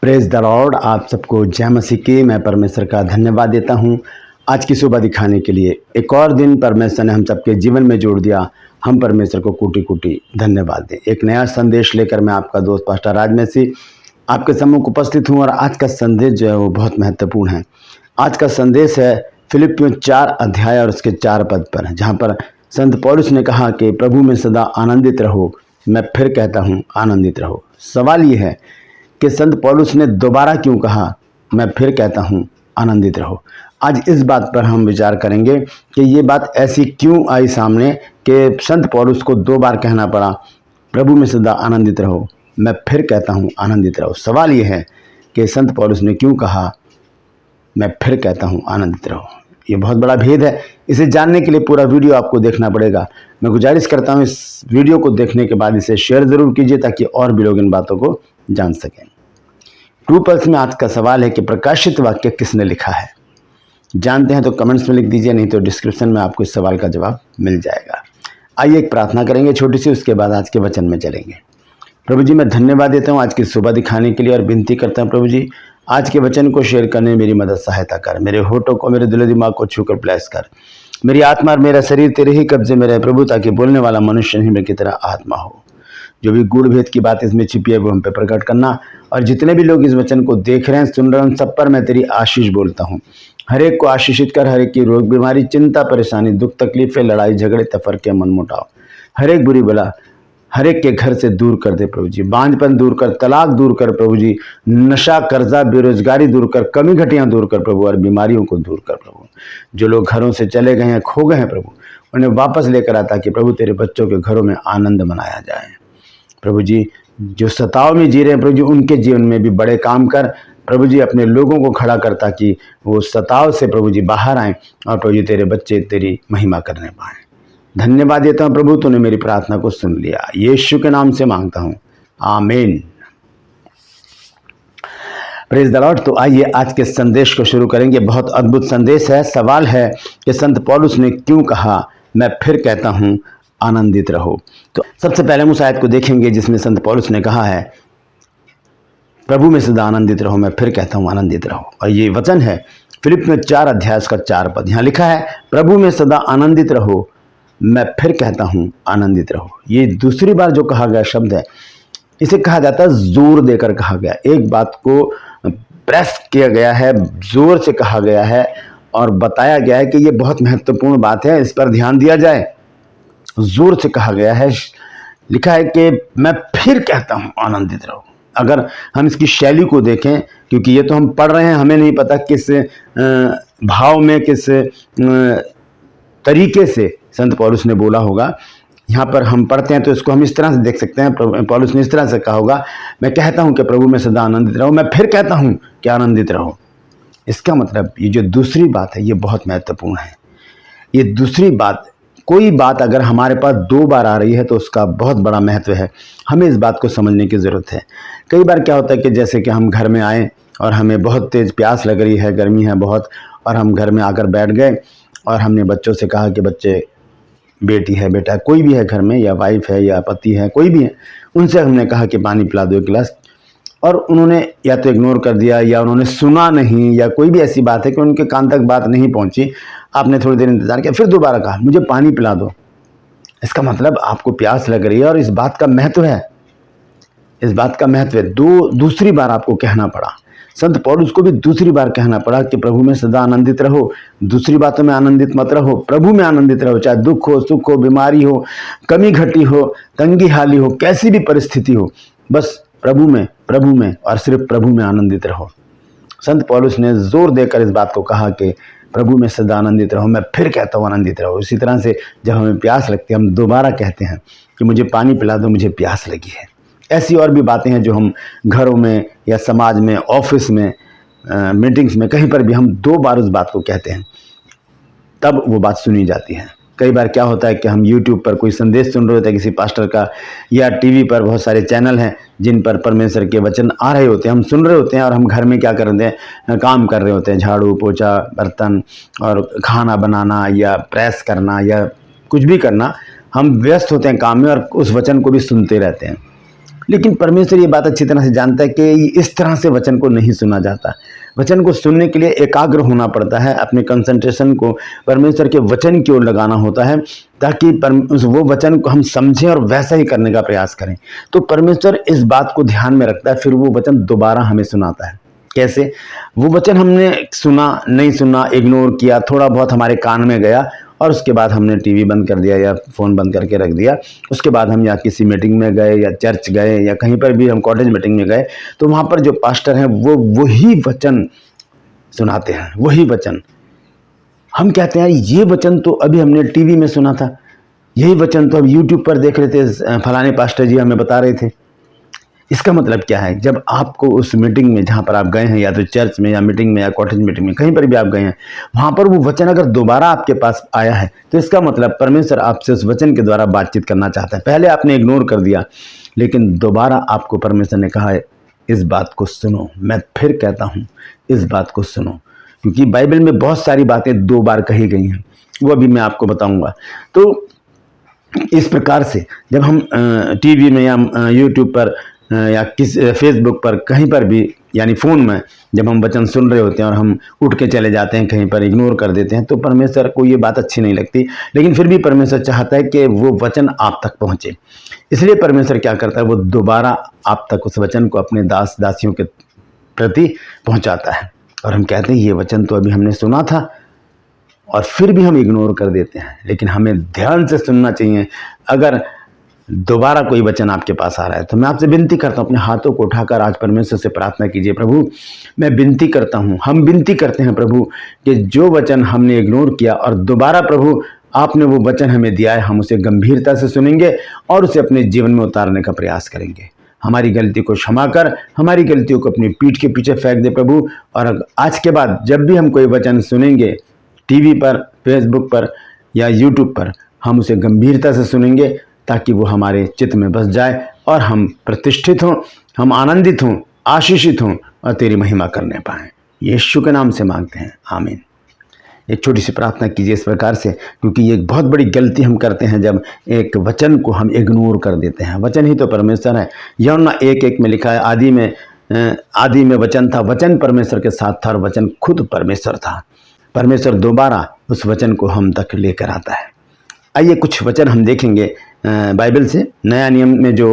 Praise the Lord. आप सबको जय मसीह की। मैं परमेश्वर का धन्यवाद देता हूं आज की सुबह दिखाने के लिए। एक और दिन परमेश्वर ने हम सबके जीवन में जोड़ दिया। हम परमेश्वर को कोटि कोटि धन्यवाद दें। एक नया संदेश लेकर मैं आपका दोस्त पास्टर राज मसीह आपके सम्मुख उपस्थित हूं और आज का संदेश जो है वो बहुत महत्वपूर्ण है। आज का संदेश है फिलिप्पियों 4 अध्याय और उसके 4 पद पर, जहाँ पर संत पौलुस ने कहा कि प्रभु में सदा आनंदित रहो। मैं फिर कहता हूँ आनंदित रहो। सवाल ये है कि संत पौलुस ने दोबारा क्यों कहा मैं फिर कहता हूँ आनंदित रहो। आज इस बात पर हम विचार करेंगे कि ये बात ऐसी क्यों आई सामने कि संत पौलुस को 2 बार कहना पड़ा प्रभु में सदा आनंदित रहो, मैं फिर कहता हूँ आनंदित रहो। सवाल ये है कि संत पौलुस ने क्यों कहा मैं फिर कहता हूँ आनंदित रहो। ये बहुत बड़ा भेद है। इसे जानने के लिए पूरा वीडियो आपको देखना पड़ेगा। मैं गुजारिश करता हूँ इस वीडियो को देखने के बाद इसे शेयर ज़रूर कीजिए ताकि और भी लोग इन बातों को जान सकें। ट्रू पल्स में आज का सवाल है कि प्रकाशित वाक्य किसने लिखा है। जानते हैं तो कमेंट्स में लिख दीजिए, नहीं तो डिस्क्रिप्शन में आपको इस सवाल का जवाब मिल जाएगा। आइए एक प्रार्थना करेंगे छोटी सी, उसके बाद आज के वचन में चलेंगे। प्रभु जी, मैं धन्यवाद देता हूँ आज की सुबह दिखाने के लिए और विनती करता हूँ प्रभु जी, आज के वचन को शेयर करने में मेरी मदद सहायता कर। मेरे होठों को, मेरे दिल दिमाग को छूकर ब्लेस कर। मेरी आत्मा और मेरा शरीर तेरे ही कब्जे में रहे प्रभु, ताकि बोलने वाला मनुष्य नहीं मेरी तरह आत्मा हो। जो भी गूढ़ भेद की बात इसमें छिपी है वो हम पे प्रकट करना। और जितने भी लोग इस वचन को देख रहे हैं, सुन रहे हैं, उन सब पर मैं तेरी आशीष बोलता हूँ। हर एक को आशीषित कर। हर एक की रोग बीमारी, चिंता, परेशानी, दुख, तकलीफें, लड़ाई झगड़े, तफरके, मनमुटाव, हर एक बुरी बला हर एक के घर से दूर कर दे प्रभु जी। बांझपन दूर कर, तलाक दूर कर प्रभु जी, नशा, कर्जा, बेरोजगारी दूर कर, कमी घटियां दूर कर प्रभु, और बीमारियों को दूर कर प्रभु। जो लोग घरों से चले गए हैं, खो गए हैं प्रभु, उन्हें वापस लेकर आता कि प्रभु तेरे बच्चों के घरों में आनंद मनाया जाए। प्रभु जी, जो सताव में जी रहे हैं प्रभु जी, उनके जीवन में भी बड़े काम कर प्रभु जी। अपने लोगों को खड़ा कर ताकि वो सताव से प्रभु जी बाहर आएँ और प्रभु जी तेरे बच्चे तेरी महिमा करने पाएँ। धन्यवाद देता हूँ प्रभु, तूने मेरी प्रार्थना को सुन लिया। यीशु के नाम से मांगता हूँ, आमीन। Praise the Lord. तो आइए आज के संदेश को शुरू करेंगे। बहुत अद्भुत संदेश है। सवाल है कि संत पौलुस ने क्यों कहा मैं फिर कहता हूँ आनंदित रहो। तो सबसे पहले हम उस आयत को देखेंगे जिसमें संत पौलुस ने कहा है प्रभु में सदा आनंदित रहो, मैं फिर कहता हूँ आनंदित रहो। और ये वचन है फिलिप्पियों 4 अध्याय का 4 पद। यहाँ लिखा है प्रभु में सदा आनंदित रहो, मैं फिर कहता हूँ आनंदित रहो। ये दूसरी बार जो कहा गया शब्द है, इसे कहा जाता है जोर देकर कहा गया। एक बात को प्रेस किया गया है, जोर से कहा गया है और बताया गया है कि ये बहुत महत्वपूर्ण बात है, इस पर ध्यान दिया जाए। जोर से कहा गया है। लिखा है कि मैं फिर कहता हूँ आनंदित रहो। अगर हम इसकी शैली को देखें, क्योंकि ये तो हम पढ़ रहे हैं, हमें नहीं पता किस भाव में, किस तरीके से संत पौलुस ने बोला होगा। यहाँ पर हम पढ़ते हैं तो इसको हम इस तरह से देख सकते हैं। पौलुस ने इस तरह से कहा होगा, मैं कहता हूँ कि प्रभु में सदा आनंदित रहो, मैं फिर कहता हूँ कि आनंदित रहो। इसका मतलब ये जो दूसरी बात है ये बहुत महत्वपूर्ण है। ये दूसरी बात, कोई बात अगर हमारे पास 2 बार आ रही है तो उसका बहुत बड़ा महत्व है। हमें इस बात को समझने की ज़रूरत है। कई बार क्या होता है कि जैसे कि हम घर में आए और हमें बहुत तेज़ प्यास लग रही है, गर्मी है बहुत, और हम घर में आकर बैठ गए और हमने बच्चों से कहा कि बच्चे, बेटी है, बेटा है, कोई भी है घर में, या वाइफ है या पति है, कोई भी है, उनसे हमने कहा कि पानी पिला दो 1 गिलास, और उन्होंने या तो इग्नोर कर दिया या उन्होंने सुना नहीं, या कोई भी ऐसी बात है कि उनके कान तक बात नहीं पहुंची। आपने थोड़ी देर इंतजार किया, फिर दोबारा कहा मुझे पानी पिला दो। इसका मतलब आपको प्यास लग रही है और इस बात का महत्व है, इस बात का महत्व है। दूसरी बार आपको कहना पड़ा। संत पौलुस को भी दूसरी बार कहना पड़ा कि प्रभु में सदा आनंदित रहो। दूसरी बातों में आनंदित मत रहो, प्रभु में आनंदित रहो। चाहे दुख हो, सुख हो, बीमारी हो, कमी घटी हो, तंगी हाली हो, कैसी भी परिस्थिति हो, बस प्रभु में और सिर्फ प्रभु में आनंदित रहो। संत पौलुस ने जोर देकर इस बात को कहा कि प्रभु में सदा आनंदित रहो, मैं फिर कहता हूँ आनंदित रहो। इसी तरह से जब हमें प्यास लगती है, हम दोबारा कहते हैं कि मुझे पानी पिला दो, मुझे प्यास लगी है। ऐसी और भी बातें हैं जो हम घरों में या समाज में, ऑफिस में, मीटिंग्स में, कहीं पर भी हम 2 बार उस बात को कहते हैं, तब वो बात सुनी जाती है। कई बार क्या होता है कि हम YouTube पर कोई संदेश सुन रहे होते हैं किसी पास्टर का, या टीवी पर बहुत सारे चैनल हैं जिन पर परमेश्वर के वचन आ रहे होते हैं, हम सुन रहे होते हैं, और हम घर में क्या कर रहे हैं, काम कर रहे होते हैं, झाड़ू पोछा, बर्तन और खाना बनाना या प्रेस करना या कुछ भी करना, हम व्यस्त होते हैं काम में और उस वचन को भी सुनते रहते हैं। लेकिन परमेश्वर ये बात अच्छी तरह से जानता है कि इस तरह से वचन को नहीं सुना जाता। वचन को सुनने के लिए एकाग्र होना पड़ता है, अपने कंसंट्रेशन को परमेश्वर के वचन की ओर लगाना होता है, ताकि वो वचन को हम समझें और वैसा ही करने का प्रयास करें। तो परमेश्वर इस बात को ध्यान में रखता है, फिर वो वचन दोबारा हमें सुनाता है। कैसे? वो वचन हमने सुना, नहीं सुना, इग्नोर किया, थोड़ा बहुत हमारे कान में गया और उसके बाद हमने टीवी बंद कर दिया या फ़ोन बंद करके रख दिया। उसके बाद हम या किसी मीटिंग में गए या चर्च गए या कहीं पर भी हम कॉटेज मीटिंग में गए, तो वहाँ पर जो पास्टर हैं वो वही वचन सुनाते हैं, वही वचन। हम कहते हैं ये वचन तो अभी हमने टीवी में सुना था, यही वचन तो हम यूट्यूब पर देख रहे थे, फलाने पास्टर जी हमें बता रहे थे। इसका मतलब क्या है? जब आपको उस मीटिंग में जहाँ पर आप गए हैं, या तो चर्च में या मीटिंग में या कॉटेज मीटिंग में, कहीं पर भी आप गए हैं, वहाँ पर वो वचन अगर दोबारा आपके पास आया है, तो इसका मतलब परमेश्वर आपसे उस वचन के द्वारा बातचीत करना चाहता है। पहले आपने इग्नोर कर दिया, लेकिन दोबारा आपको परमेश्वर ने कहा है इस बात को सुनो। मैं फिर कहता हूँ इस बात को सुनो, क्योंकि बाइबल में बहुत सारी बातें 2 बार कही गई हैं, वो अभी मैं आपको बताऊँगा। तो इस प्रकार से जब हम टीवी में या यूट्यूब पर या किस फेसबुक पर कहीं पर भी, यानी फ़ोन में जब हम वचन सुन रहे होते हैं और हम उठ के चले जाते हैं, कहीं पर इग्नोर कर देते हैं, तो परमेश्वर को ये बात अच्छी नहीं लगती। लेकिन फिर भी परमेश्वर चाहता है कि वो वचन आप तक पहुँचे। इसलिए परमेश्वर क्या करता है, वो दोबारा आप तक उस वचन को अपने दास दासियों के प्रति पहुँचाता है। और हम कहते हैं ये वचन तो अभी हमने सुना था, और फिर भी हम इग्नोर कर देते हैं। लेकिन हमें ध्यान से सुनना चाहिए। अगर दोबारा कोई वचन आपके पास आ रहा है, तो मैं आपसे विनती करता हूँ, अपने हाथों को उठाकर आज परमेश्वर से प्रार्थना कीजिए। प्रभु, मैं विनती करता हूँ, हम विनती करते हैं प्रभु, कि जो वचन हमने इग्नोर किया और दोबारा प्रभु आपने वो वचन हमें दिया है, हम उसे गंभीरता से सुनेंगे और उसे अपने जीवन में उतारने का प्रयास करेंगे। हमारी गलती को क्षमा कर, हमारी गलतियों को अपनी पीठ के पीछे फेंक दे प्रभु। और आज के बाद जब भी हम कोई वचन सुनेंगे, टीवी पर, फेसबुक पर या यूट्यूब पर, हम उसे गंभीरता से सुनेंगे, ताकि वो हमारे चित्त में बस जाए और हम प्रतिष्ठित हों, हम आनंदित हों, आशीषित हों और तेरी महिमा करने पाएँ। यीशु के नाम से मांगते हैं, आमीन। एक छोटी सी प्रार्थना कीजिए इस प्रकार से, क्योंकि ये एक बहुत बड़ी गलती हम करते हैं जब एक वचन को हम इग्नोर कर देते हैं। वचन ही तो परमेश्वर है। यूहन्ना 1:1 में लिखा है, आदि में वचन था, वचन परमेश्वर के साथ था और वचन खुद परमेश्वर था। परमेश्वर दोबारा उस वचन को हम तक लेकर आता है। आइए कुछ वचन हम देखेंगे बाइबल से। नया नियम में जो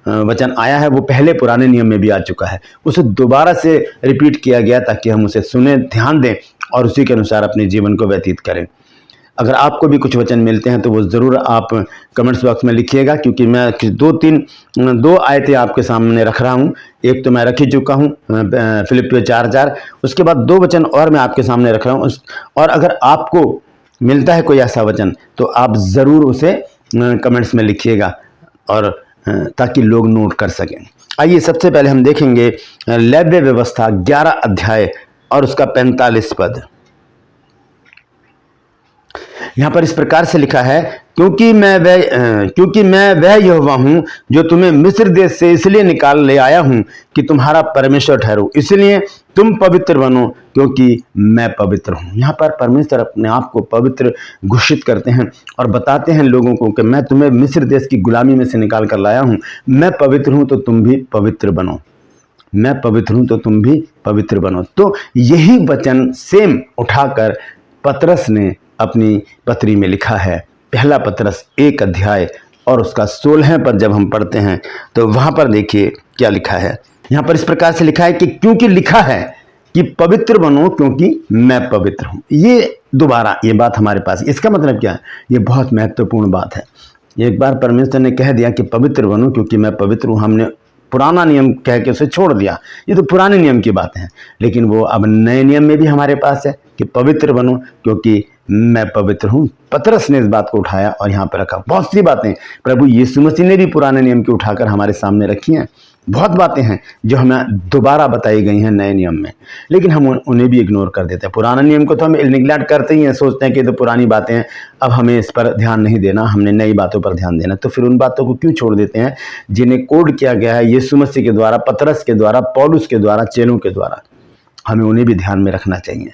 वचन आया है वो पहले पुराने नियम में भी आ चुका है, उसे दोबारा से रिपीट किया गया ताकि हम उसे सुने, ध्यान दें और उसी के अनुसार अपने जीवन को व्यतीत करें। अगर आपको भी कुछ वचन मिलते हैं तो वो ज़रूर आप कमेंट्स बॉक्स में लिखिएगा, क्योंकि मैं 2 आयतें आपके सामने रख रहा हूँ। एक तो मैं रख ही चुका हूँ, फिलिप्पियों 4:4। उसके बाद 2 वचन और मैं आपके सामने रख रहा हूँ। और अगर आपको मिलता है कोई ऐसा वचन तो आप ज़रूर उसे कमेंट्स में लिखिएगा, और ताकि लोग नोट कर सकें। आइए सबसे पहले हम देखेंगे लेव्य व्यवस्था 11 अध्याय और उसका 45 पद। यहाँ पर इस प्रकार से लिखा है, क्योंकि मैं वह यहोवा हूँ जो तुम्हें मिस्र देश से इसलिए निकाल ले आया हूँ कि तुम्हारा परमेश्वर ठहरूं, इसलिए तुम पवित्र बनो क्योंकि मैं पवित्र हूँ। यहाँ पर परमेश्वर अपने आप को पवित्र घोषित करते हैं और बताते हैं लोगों को कि मैं तुम्हें मिस्र देश की गुलामी में से निकाल कर लाया हूँ, मैं पवित्र हूँ तो तुम भी पवित्र बनो, मैं पवित्र हूँ तो तुम भी पवित्र बनो। तो यही वचन सेम उठाकर पतरस ने अपनी पत्री में लिखा है। पहला पतरस 1 अध्याय और उसका 16 पद जब हम पढ़ते हैं तो वहाँ पर देखिए क्या लिखा है। यहाँ पर इस प्रकार से लिखा है कि क्योंकि लिखा है कि पवित्र बनो क्योंकि मैं पवित्र हूँ। ये दोबारा ये बात हमारे पास, इसका मतलब क्या है? ये बहुत महत्वपूर्ण बात है। एक बार परमेश्वर ने कह दिया कि पवित्र बनो क्योंकि मैं पवित्र हूँ, हमने पुराना नियम कह के उसे छोड़ दिया। ये तो पुराने नियम की बात है, लेकिन वो अब नए नियम में भी हमारे पास है कि पवित्र बनो क्योंकि मैं पवित्र हूँ। पतरस ने इस बात को उठाया और यहाँ पर रखा। बहुत सी बातें प्रभु यीशु मसीह ने भी पुराने नियम की उठाकर हमारे सामने रखी हैं। बहुत बातें हैं जो हमें दोबारा बताई गई हैं नए नियम में, लेकिन हम उन्हें भी इग्नोर कर देते हैं। पुराने नियम को तो हम निगलेक्ट करते ही हैं, सोचते हैं कि तो पुरानी बातें हैं, अब हमें इस पर ध्यान नहीं देना, हमने नई बातों पर ध्यान देना। तो फिर उन बातों को क्यों छोड़ देते हैं जिन्हें कोड किया गया है यीशु मसीह के द्वारा, पतरस के द्वारा, पौलुस के द्वारा, चेलों के द्वारा। हमें उन्हें भी ध्यान में रखना चाहिए।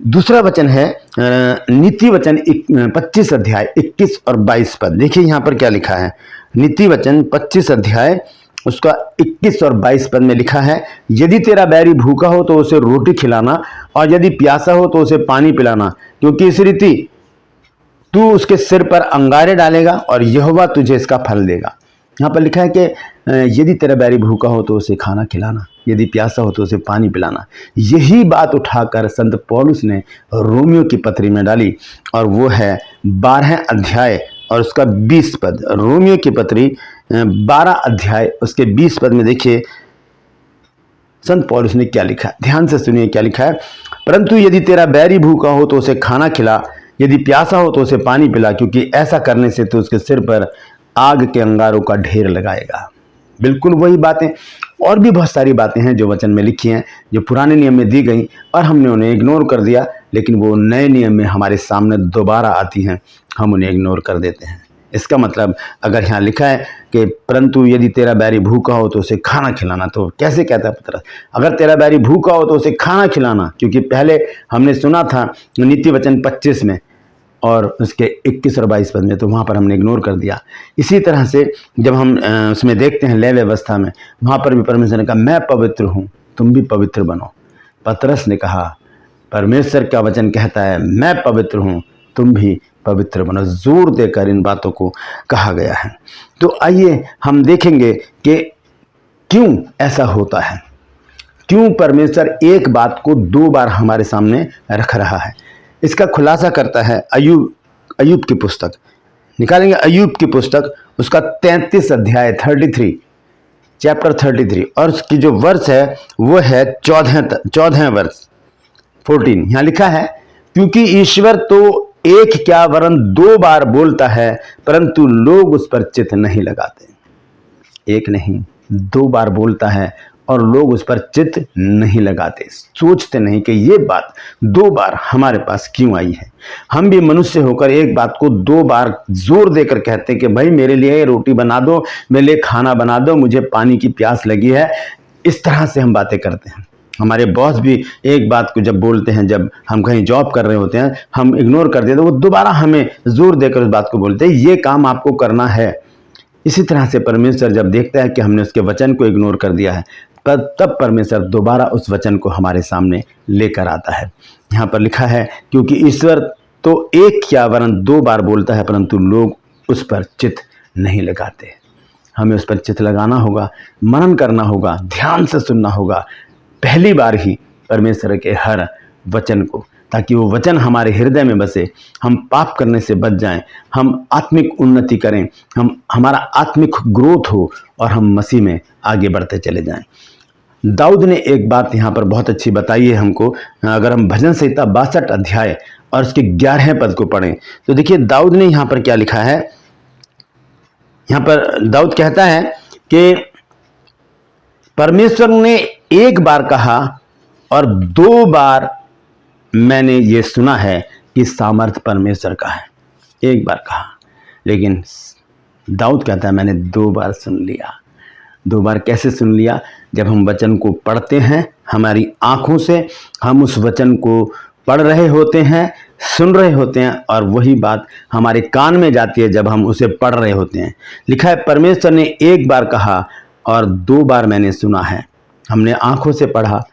दूसरा वचन है नीति वचन 25 अध्याय 21 और 22 पद। देखिए यहाँ पर क्या लिखा है। नीति वचन 25 अध्याय उसका 21 और 22 पद में लिखा है, यदि तेरा बैरी भूखा हो तो उसे रोटी खिलाना, और यदि प्यासा हो तो उसे पानी पिलाना, क्योंकि इस रीति तू उसके सिर पर अंगारे डालेगा और यहोवा तुझे इसका फल देगा। यहाँ पर लिखा है कि यदि तेरा बैरी भूखा हो तो उसे खाना खिलाना, यदि प्यासा हो तो उसे पानी पिलाना। यही बात उठाकर संत पौलुस ने रोमियो की पत्री में डाली, और वो है 12 अध्याय और उसका 20 पद। रोमियो की पत्री 12 अध्याय उसके 20 पद में देखिए संत पौलुस ने क्या लिखा है। ध्यान से सुनिए क्या लिखा है। परंतु यदि तेरा बैरी भूखा हो तो उसे खाना खिला, यदि प्यासा हो तो उसे पानी पिला, क्योंकि ऐसा करने से तो उसके सिर पर आग के अंगारों का ढेर लगाएगा। बिल्कुल वही बातें, और भी बहुत सारी बातें हैं जो वचन में लिखी हैं, जो पुराने नियम में दी गई और हमने उन्हें इग्नोर कर दिया, लेकिन वो नए नियम में हमारे सामने दोबारा आती हैं, हम उन्हें इग्नोर कर देते हैं। इसका मतलब अगर यहाँ लिखा है कि परंतु यदि तेरा बैरी भूखा हो तो उसे खाना खिलाना, तो कैसे कहता है पतरस, अगर तेरा बैरी भूखा हो तो उसे खाना खिलाना, क्योंकि पहले हमने सुना था नीति वचन 25 में और उसके 21 और 22 पद में, तो वहाँ पर हमने इग्नोर कर दिया। इसी तरह से जब हम उसमें देखते हैं लय व्यवस्था में, वहाँ पर भी परमेश्वर ने कहा मैं पवित्र हूँ तुम भी पवित्र बनो। पतरस ने कहा परमेश्वर का वचन कहता है मैं पवित्र हूँ तुम भी पवित्र बनो, जोर देकर इन बातों को कहा गया है। तो आइए हम देखेंगे कि क्यों ऐसा होता है, क्यों परमेश्वर एक बात को 2 बार हमारे सामने रख रहा है। इसका खुलासा करता है अय्यूब की पुस्तक। निकालेंगे अय्यूब की पुस्तक, उसका 33 अध्याय 33 चैप्टर 33, और उसकी जो वर्ष है वो है 14 वर्ष 14। यहाँ लिखा है क्योंकि ईश्वर तो एक क्या वरन 2 बार बोलता है, परंतु लोग उस पर चित्त नहीं लगाते। एक नहीं 2 बार बोलता है और लोग उस पर चित्त नहीं लगाते, सोचते नहीं कि ये बात 2 बार हमारे पास क्यों आई है। हम भी मनुष्य होकर एक बात को 2 बार जोर देकर कहते हैं कि भाई मेरे लिए रोटी बना दो, मेरे लिए खाना बना दो, मुझे पानी की प्यास लगी है। इस तरह से हम बातें करते हैं। हमारे बॉस भी एक बात को जब बोलते हैं, जब हम कहीं जॉब कर रहे होते हैं, हम इग्नोर कर देते हैं, वो दोबारा हमें जोर देकर उस बात को बोलते हैं ये काम आपको करना है। इसी तरह से परमेश्वर जब देखता है कि हमने उसके वचन को इग्नोर कर दिया है, तब परमेश्वर दोबारा उस वचन को हमारे सामने लेकर आता है। यहाँ पर लिखा है क्योंकि ईश्वर तो एक क्या वरन 2 बार बोलता है, परंतु लोग उस पर चित्त नहीं लगाते। हमें उस पर चित्त लगाना होगा, मनन करना होगा, ध्यान से सुनना होगा पहली बार ही परमेश्वर के हर वचन को, ताकि वो वचन हमारे हृदय में बसे, हम पाप करने से बच जाएं, हम आत्मिक उन्नति करें, हमारा आत्मिक ग्रोथ हो और हम मसीह में आगे बढ़ते चले जाएं। दाऊद ने एक बात यहाँ पर बहुत अच्छी बताई है हमको। अगर हम भजन संहिता 62 अध्याय और उसके 11 पद को पढ़ें तो देखिए दाऊद ने यहाँ पर क्या लिखा है। यहाँ पर दाऊद कहता है कि परमेश्वर ने एक बार कहा और 2 बार मैंने ये सुना है कि सामर्थ परमेश्वर का है। एक बार कहा, लेकिन दाऊद कहता है मैंने 2 बार सुन लिया। 2 बार कैसे सुन लिया? जब हम वचन को पढ़ते हैं, हमारी आंखों से हम उस वचन को पढ़ रहे होते हैं, सुन रहे होते हैं, और वही बात हमारे कान में जाती है जब हम उसे पढ़ रहे होते हैं। लिखा है परमेश्वर ने एक बार कहा और 2 बार मैंने सुना है। हमने आंखों से पढ़ा,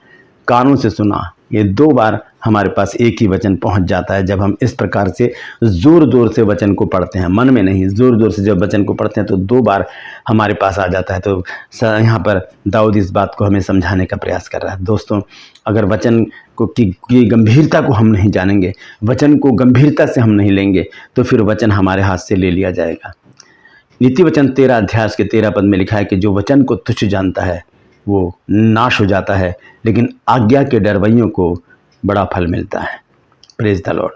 कानों से सुना, ये 2 बार हमारे पास एक ही वचन पहुंच जाता है। जब हम इस प्रकार से ज़ोर ज़ोर से वचन को पढ़ते हैं, मन में नहीं, ज़ोर ज़ोर से जब वचन को पढ़ते हैं तो 2 बार हमारे पास आ जाता है। तो यहाँ पर दाऊद इस बात को हमें समझाने का प्रयास कर रहा है। दोस्तों, अगर वचन को की गंभीरता को हम नहीं जानेंगे, वचन को गंभीरता से हम नहीं लेंगे, तो फिर वचन हमारे हाथ से ले लिया जाएगा। नीति वचन 13 अध्याय के 13 पद में लिखा है कि जो वचन को तुच्छ जानता है वो नाश हो जाता है, लेकिन आज्ञा के डरवैयों को बड़ा फल मिलता है। Praise the Lord.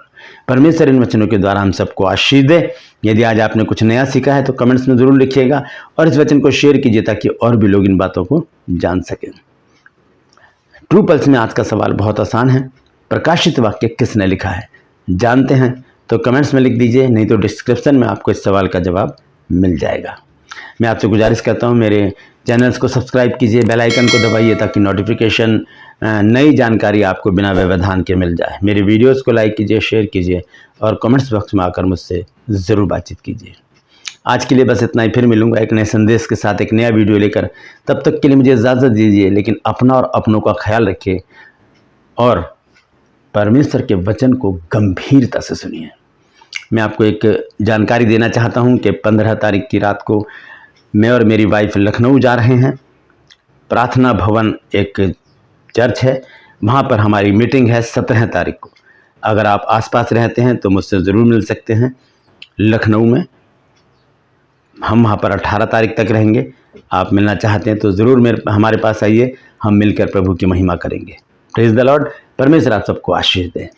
परमेश्वर इन वचनों के द्वारा हम सबको आशीष दे। यदि आज आपने कुछ नया सीखा है तो कमेंट्स में ज़रूर लिखिएगा और इस वचन को शेयर कीजिए ताकि और भी लोग इन बातों को जान सकें। ट्रू पल्स में आज का सवाल बहुत आसान है। प्रकाशित वाक्य किसने लिखा है? जानते हैं तो कमेंट्स में लिख दीजिए, नहीं तो डिस्क्रिप्शन में आपको इस सवाल का जवाब मिल जाएगा। मैं आपसे गुजारिश करता हूँ मेरे चैनल्स को सब्सक्राइब कीजिए, बेल आइकन को दबाइए ताकि नोटिफिकेशन, नई जानकारी आपको बिना व्यवधान के मिल जाए। मेरे वीडियोस को लाइक कीजिए, शेयर कीजिए और कमेंट्स बॉक्स में आकर मुझसे ज़रूर बातचीत कीजिए। आज के लिए बस इतना ही। फिर मिलूंगा एक नए संदेश के साथ, एक नया वीडियो लेकर। तब तक के लिए मुझे इजाज़त दीजिए, लेकिन अपना और अपनों का ख्याल रखिए और परमेश्वर के वचन को गंभीरता से सुनिए। मैं आपको एक जानकारी देना चाहता हूं कि 15 तारीख की रात को मैं और मेरी वाइफ लखनऊ जा रहे हैं। प्रार्थना भवन एक चर्च है, वहाँ पर हमारी मीटिंग है 17 तारीख को। अगर आप आसपास रहते हैं तो मुझसे ज़रूर मिल सकते हैं लखनऊ में। हम वहाँ पर 18 तारीख तक रहेंगे। आप मिलना चाहते हैं तो ज़रूर हमारे पास आइए, हम मिलकर प्रभु की महिमा करेंगे। Praise the Lord. परमेश्वर आप सबको आशीष दे।